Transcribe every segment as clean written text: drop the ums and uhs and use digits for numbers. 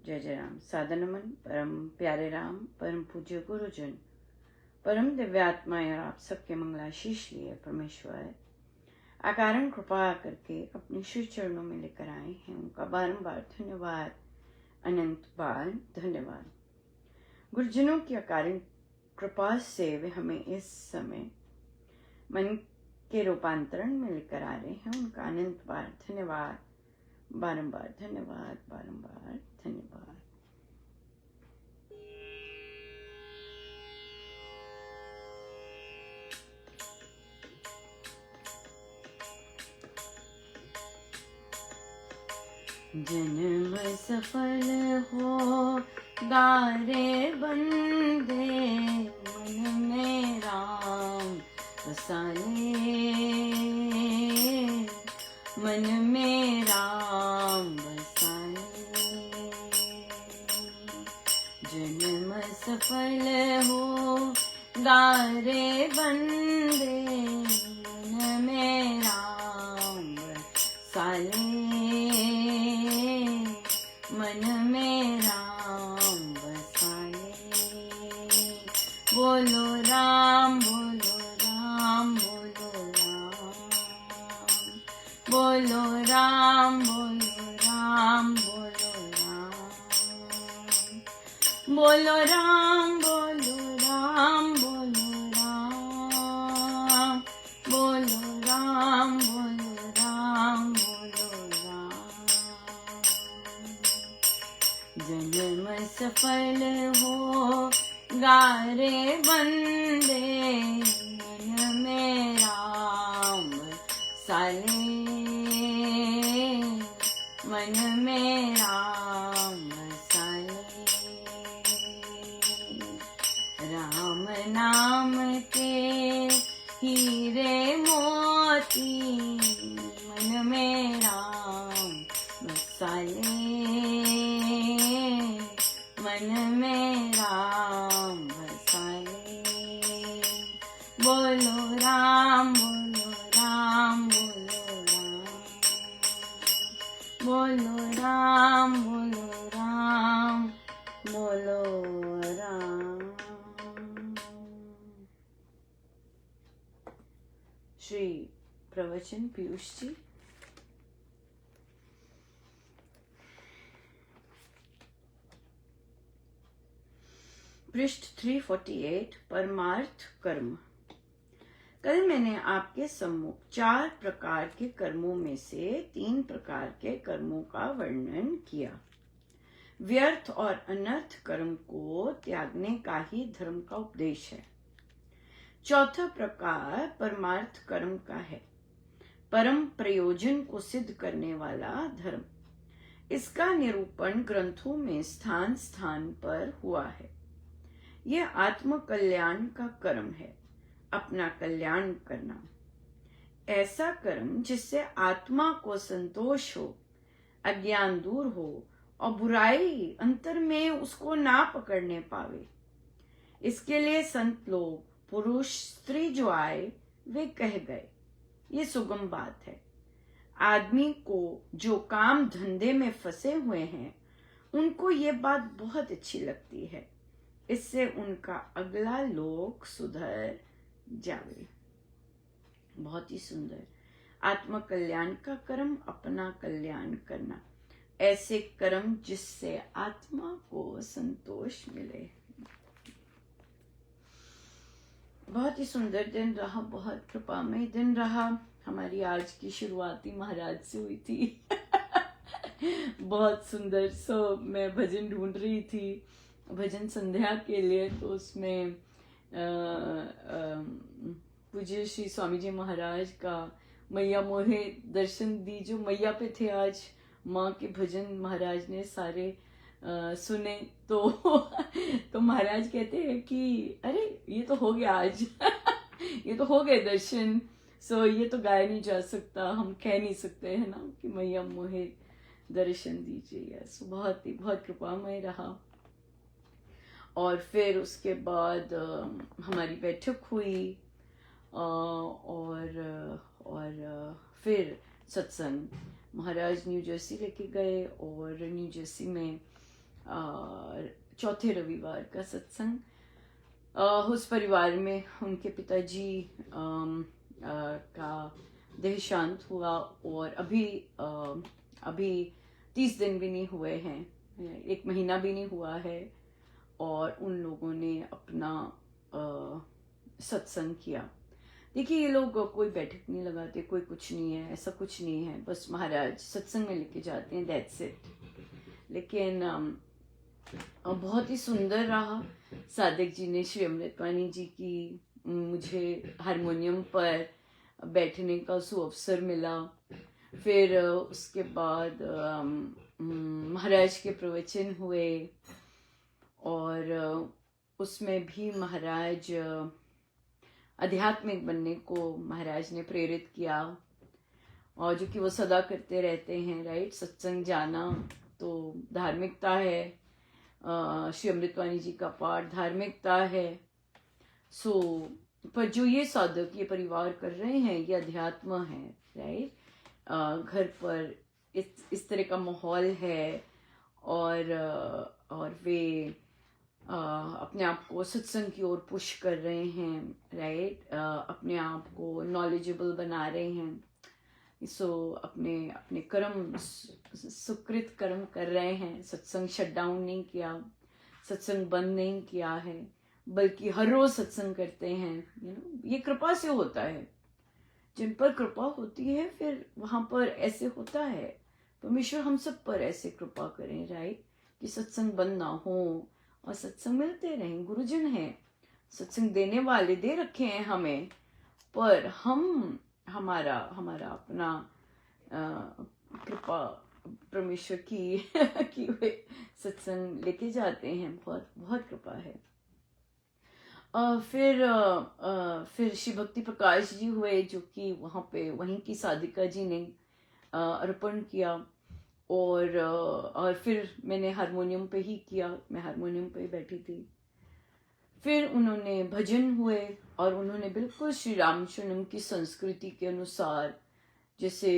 जय जय राम। सादर नमन परम प्यारे राम, परम पूज्य गुरुजन, परम दिव्यात्माएं और आप सबके मंगलाशीष लिए परमेश्वर अकारण कृपा करके अपने श्री चरणों में लेकर आए हैं। उनका बारंबार धन्यवाद, अनंत बार धन्यवाद। गुरुजनों की अकारण कृपा से वे हमें इस समय मन के रूपांतरण में लेकर आ रहे हैं। उनका अनंत बार धन्यवाद, बारंबार धन्यवाद, बारंबार धन्यवाद। जन्म सफल हो गारे बंदे, मन में राम बसाले, मन में राम बसाले। जन्म सफल हो गारे बंदे, मन में राम बसाले, मन में राम बसाले। बोलो राम, बोलो राम, बोलो राम, बोलो राम, बोलो राम, बोलो राम, बोलो राम, बोलो राम, बोलो राम, बोलो राम, बोलो राम, बोलो राम। जन्म सफल हो गारे बंदे, मन में राम बसाले, मन में राम बसाले। राम नाम के हीरे मोती, मन में राम बसाले, मन में राम बसाले। बोलो राम, बोलो राम, बोलो राम, बोलो राम, बोलो राम, बोलो राम। श्री प्रवचन पीयूष जी। पृष्ठ 348, परमार्थ कर्म। कल मैंने आपके सम्मुख 4 प्रकार के कर्मों में से 3 प्रकार के कर्मों का वर्णन किया। व्यर्थ और अनर्थ कर्म को त्यागने का ही धर्म का उपदेश है। चौथा प्रकार परमार्थ कर्म का है, परम प्रयोजन को सिद्ध करने वाला धर्म। इसका निरूपण ग्रंथों में स्थान स्थान पर हुआ है। यह आत्म कल्याण का कर्म है, अपना कल्याण करना। ऐसा कर्म जिससे आत्मा को संतोष हो, अज्ञान दूर हो और बुराई अंतर में उसको ना पकड़ने पावे। इसके लिए संत लोग, पुरुष स्त्री जो आए वे कह गए। ये सुगम बात है। आदमी को जो काम धंधे में फंसे हुए हैं उनको ये बात बहुत अच्छी लगती है। इससे उनका अगला लोक सुधर जावे। बहुत ही सुंदर। आत्म कल्याण का कर्म, अपना कल्याण करना, ऐसे कर्म जिससे आत्मा को संतोष मिले। बहुत ही सुंदर दिन रहा, बहुत कृपामय दिन रहा। हमारी आज की शुरुआत ही महाराज से हुई थी। बहुत सुंदर। मैं भजन ढूंढ रही थी भजन संध्या के लिए, तो उसमें पूज्य श्री स्वामी जी महाराज का मैया मोहे दर्शन दी, जो मैया पे थे आज, माँ के भजन महाराज ने सारे सुने। तो महाराज कहते हैं कि अरे ये तो हो गया आज। ये तो हो गए दर्शन। ये तो गाया नहीं जा सकता, हम कह नहीं सकते है ना कि मैया मोहे दर्शन दीजिए। बहुत कृपामय रहा। और फिर उसके बाद हमारी बैठक हुई और फिर सत्संग। महाराज न्यू जर्सी लेके गए और न्यू जर्सी में चौथे रविवार का सत्संग। उस परिवार में उनके पिताजी का देहांत हुआ और अभी 30 दिन भी नहीं हुए हैं, 1 महीना भी नहीं हुआ है, और उन लोगों ने अपना सत्संग किया। देखिए, ये लोग कोई बैठक नहीं लगाते, कोई कुछ नहीं है, ऐसा कुछ नहीं है, बस महाराज सत्संग में लेके जाते हैं, दैट्स इट। लेकिन बहुत ही सुंदर रहा। साधक जी ने, श्री अमृतवाणी जी की, मुझे हारमोनियम पर बैठने का सुअवसर मिला। फिर उसके बाद महाराज के प्रवचन हुए, और उसमें भी महाराज आध्यात्मिक बनने को महाराज ने प्रेरित किया, और जो कि वो सदा करते रहते हैं, राइट। सत्संग जाना तो धार्मिकता है, श्री अमृतवाणी जी का पाठ धार्मिकता है। पर जो ये साधक, ये परिवार कर रहे हैं, ये अध्यात्म है, राइट। घर पर इस तरह का माहौल है, और वे अपने आप को सत्संग की ओर पुश कर रहे हैं, राइट। अपने आप को नॉलेजेबल बना रहे हैं। अपने कर्म, सुकृत कर्म कर रहे हैं। सत्संग शट डाउन नहीं किया, सत्संग बंद नहीं किया है, बल्कि हर रोज सत्संग करते हैं। ये कृपा से होता है। जिन पर कृपा होती है, फिर वहां पर ऐसे होता है। परमेश्वर हम सब पर ऐसे कृपा करें, राइट, कि सत्संग बंद ना हो और सत्संग मिलते रहें। गुरुजन हैं, सत्संग देने वाले दे रखे हैं हमें, पर हमारा अपना कृपा परमेश्वर की हुए सत्संग लेके जाते हैं। बहुत बहुत कृपा है। फिर श्री भक्ति प्रकाश जी हुए, जो कि वहीं की साधिका जी ने अर्पण किया, और फिर मैंने हारमोनियम पे ही किया, मैं हारमोनियम पे बैठी थी। फिर उन्होंने भजन हुए, और उन्होंने बिल्कुल श्री रामचरणम की संस्कृति के अनुसार, जैसे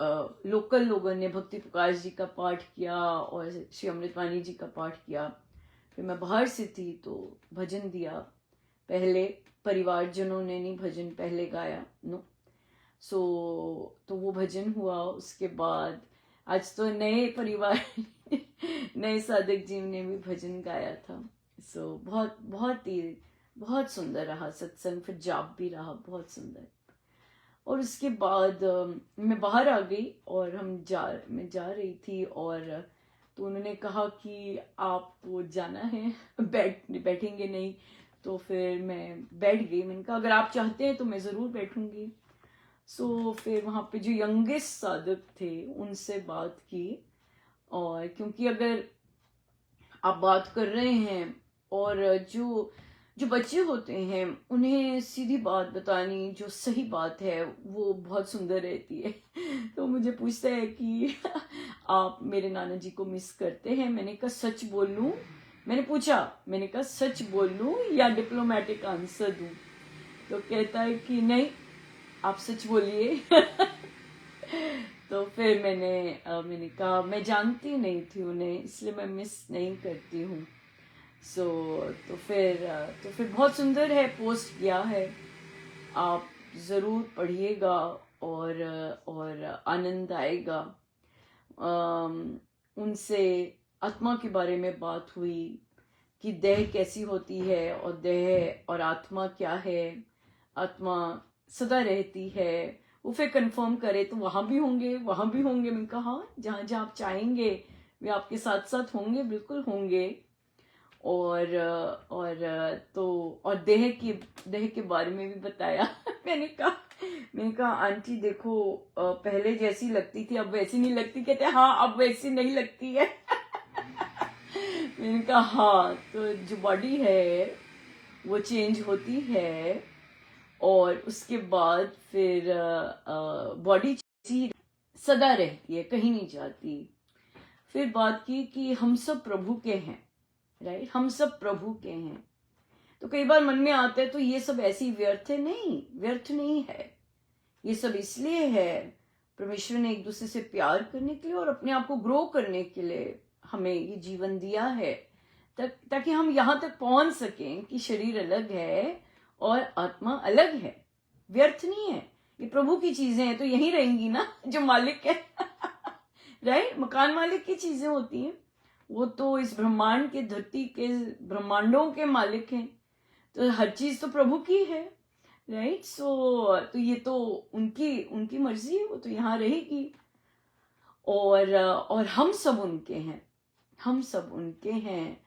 लोकल लोगों ने भक्ति प्रकाश जी का पाठ किया और श्री अमृतवाणी जी का पाठ किया। फिर मैं बाहर से थी तो भजन दिया। पहले परिवारजनों ने नहीं भजन पहले गाया, नो। तो वो भजन हुआ। उसके बाद आज तो नए परिवार नए साधक जी ने भी भजन गाया था। बहुत सुंदर रहा सत्संग। फिर जाप भी रहा, बहुत सुंदर। और उसके बाद मैं बाहर आ गई, और मैं जा रही थी, और तो उन्होंने कहा कि आपको जाना है, बैठेंगे नहीं। तो फिर मैं बैठ गई। मैंने कहा अगर आप चाहते हैं तो मैं ज़रूर बैठूंगी। फिर वहाँ पे जो यंगेस्ट साधक थे उनसे बात की, और क्योंकि अगर आप बात कर रहे हैं और जो बच्चे होते हैं उन्हें सीधी बात बतानी, जो सही बात है, वो बहुत सुंदर रहती है। तो मुझे पूछता है कि आप मेरे नाना जी को मिस करते हैं? मैंने कहा सच बोल लूं? मैंने कहा सच बोल लूं या डिप्लोमेटिक आंसर दूं? तो कहता है कि नहीं, आप सच बोलिए। तो फिर मैंने कहा मैं जानती नहीं थी उन्हें, इसलिए मैं मिस नहीं करती हूँ। तो फिर बहुत सुंदर है, पोस्ट किया है, आप ज़रूर पढ़िएगा और आनंद आएगा। उनसे आत्मा के बारे में बात हुई कि देह कैसी होती है, और देह और आत्मा क्या है। आत्मा सदा रहती है, वो फिर कंफर्म करे तो वहां भी होंगे। मैंने कहा हाँ, जहां जहां आप चाहेंगे वे आपके साथ साथ होंगे, बिल्कुल होंगे। और देह के बारे में भी बताया। मैंने कहा आंटी देखो, पहले जैसी लगती थी अब वैसी नहीं लगती। कहते हाँ, अब वैसी नहीं लगती है। मैंने कहा हाँ, तो जो बॉडी है वो चेंज होती है, और उसके बाद फिर बॉडी सदा रहती है, कहीं नहीं जाती। फिर बात की कि हम सब प्रभु के हैं, राइट, हम सब प्रभु के हैं। तो कई बार मन में आता है तो ये सब ऐसी व्यर्थ नहीं है। ये सब इसलिए है, परमेश्वर ने एक दूसरे से प्यार करने के लिए और अपने आप को ग्रो करने के लिए हमें ये जीवन दिया है ताकि हम यहाँ तक पहुंच सकें कि शरीर अलग है और आत्मा अलग है, व्यर्थ नहीं है। ये प्रभु की चीजें हैं तो यहीं रहेंगी ना, जो मालिक है राइट, मकान मालिक की चीजें होती हैं, वो तो इस ब्रह्मांड के, धरती के, ब्रह्मांडों के मालिक हैं, तो हर चीज तो प्रभु की है, राइट। सो तो ये तो उनकी उनकी मर्जी है, वो तो यहाँ रहेगी। और हम सब उनके हैं, हम सब उनके हैं,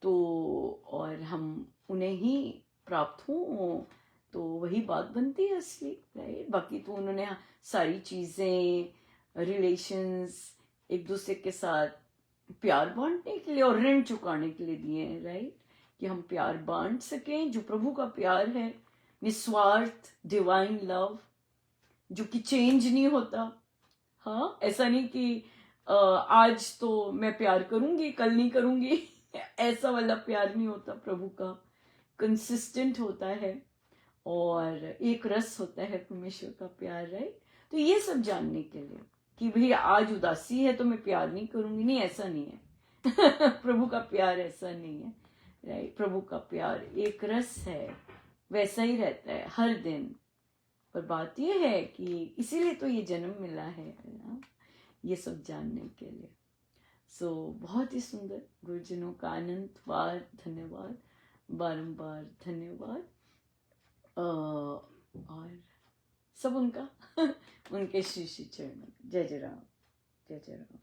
तो और हम उन्हें ही प्राप्त हों, तो वही बात बनती है असली, राइट। बाकी तो उन्होंने सारी चीजें, रिलेशंस, एक दूसरे के साथ प्यार बांटने के लिए और ऋण चुकाने के लिए दिए हैं, राइट, कि हम प्यार बांट सकें, जो प्रभु का प्यार है, निस्वार्थ डिवाइन लव, जो कि चेंज नहीं होता। हाँ, ऐसा नहीं कि आज तो मैं प्यार करूंगी, कल नहीं करूंगी ऐसा वाला प्यार नहीं होता प्रभु का, कंसिस्टेंट होता है और एक रस होता है परमेश्वर का प्यार, राइट। तो ये सब जानने के लिए कि भाई आज उदासी है तो मैं प्यार नहीं करूंगी, नहीं, ऐसा नहीं है प्रभु का प्यार ऐसा नहीं है, राइट। प्रभु का प्यार एक रस है, वैसा ही रहता है हर दिन। पर बात यह है कि इसीलिए तो ये जन्म मिला है ना, ये सब जानने के लिए। सो बहुत ही सुंदर, गुरुजनों का अनंतवार धन्यवाद, बारंबार धन्यवाद, और सब उनका उनके श्री श्री चरणों। जय जय राम, जय जय राम।